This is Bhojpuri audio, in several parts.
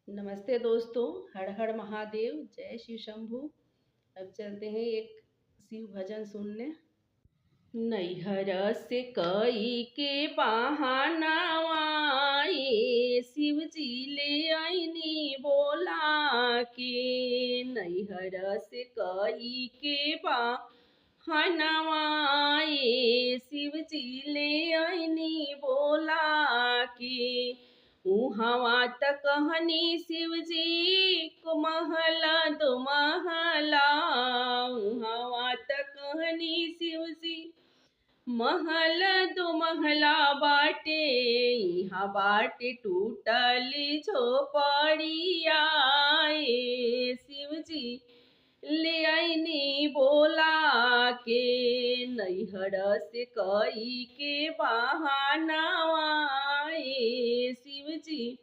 नमस्ते दोस्तों। हर हर महादेव, जय शिव शंभू। अब चलते हैं एक शिव भजन सुनने। नैहर से कई के बहानावा ये शिव जी ले आईनी बोला के। नैहर से कई के बहानावा ये शिव जी ले आईनी बोला के। उहवा तक कहनी शिव जी को महला दो महला। उहवा तक कहनी शिव जी महल दो महला बाटे। यहाँ बाटे टूटली झोपड़िया ये शिव जी ले आईनी बोला के। नैहर से कई के बहानावा ये शिव जी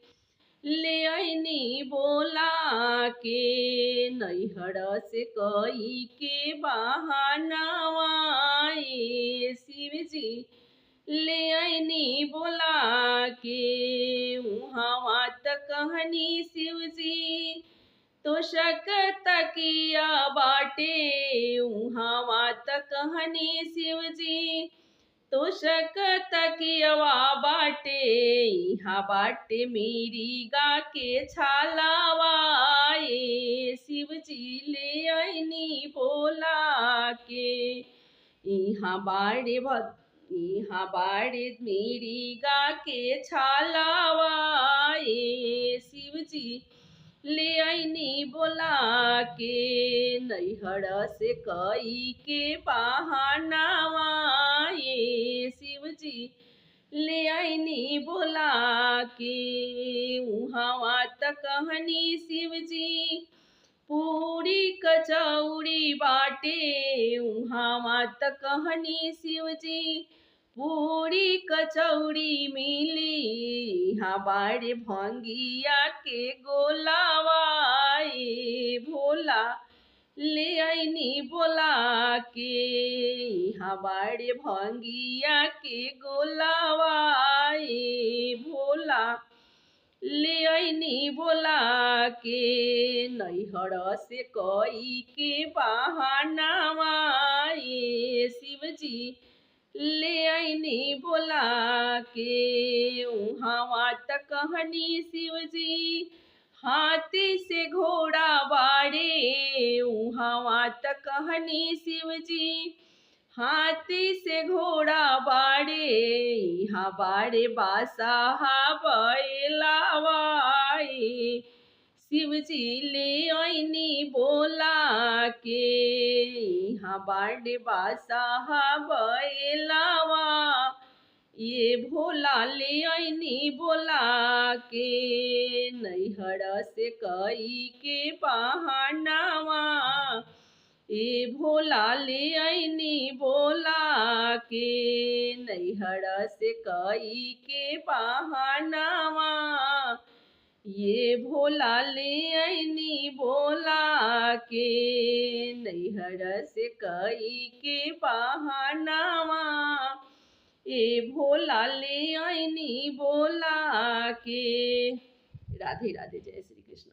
ले आईनी बोला के। नैहर से कई के बहानावा ये शिव जी ले आईनी बोला के। उहवा तक कहनी शिव जी तो शक तकिया बाटे। उहवा तक कहनी शिव जी तो शक तकियवा बाटे। यहाँ बाटे मेरी गा के छालावा ये शिव जी ले आईनी बोला के। यहाँ बाड़े मेरी गा के छालावा ये शिव जी ले आईनी बोला के। नैहर से कई के बहानावा ये शिव जी ले आईनी बोला के। उहवा तक कहनी शिव जी पूरी कचौड़ी बाटे। उहवा तक कहनी शिव जी पूरी कचौड़ी मिली। यहाँ बाड़े भंगिया के गोलावा ये भोला ले आईनी बोला के। यहाँ बाड़े भंगिया के गोलावा ये भोला ले आईनी बोला के। नैहर से कई के बहानावा ये शिव जी ले आईनी बोला के। उहवा तक कहनी शिव जी हाथी से घोड़ा बाड़े। उहवा तक कहनी शिव जी हाथी से घोड़ा बाड़े। यहाँ बाड़े बासाहा बैलावा ये शिव जी ले आईनी बोला के। यहाँ बाड़े बासाहा बैलावा ये भोला ले आईनी बोला के। नैहर से कई के बहानावा ये भोला ले आईनी बोला के। नैहर से कई के बहानावा ये भोला ले आईनी बोला के। नैहर से कई के बहानावा ये भोला ले आईनी बोला के। राधे राधे, जय श्री कृष्ण।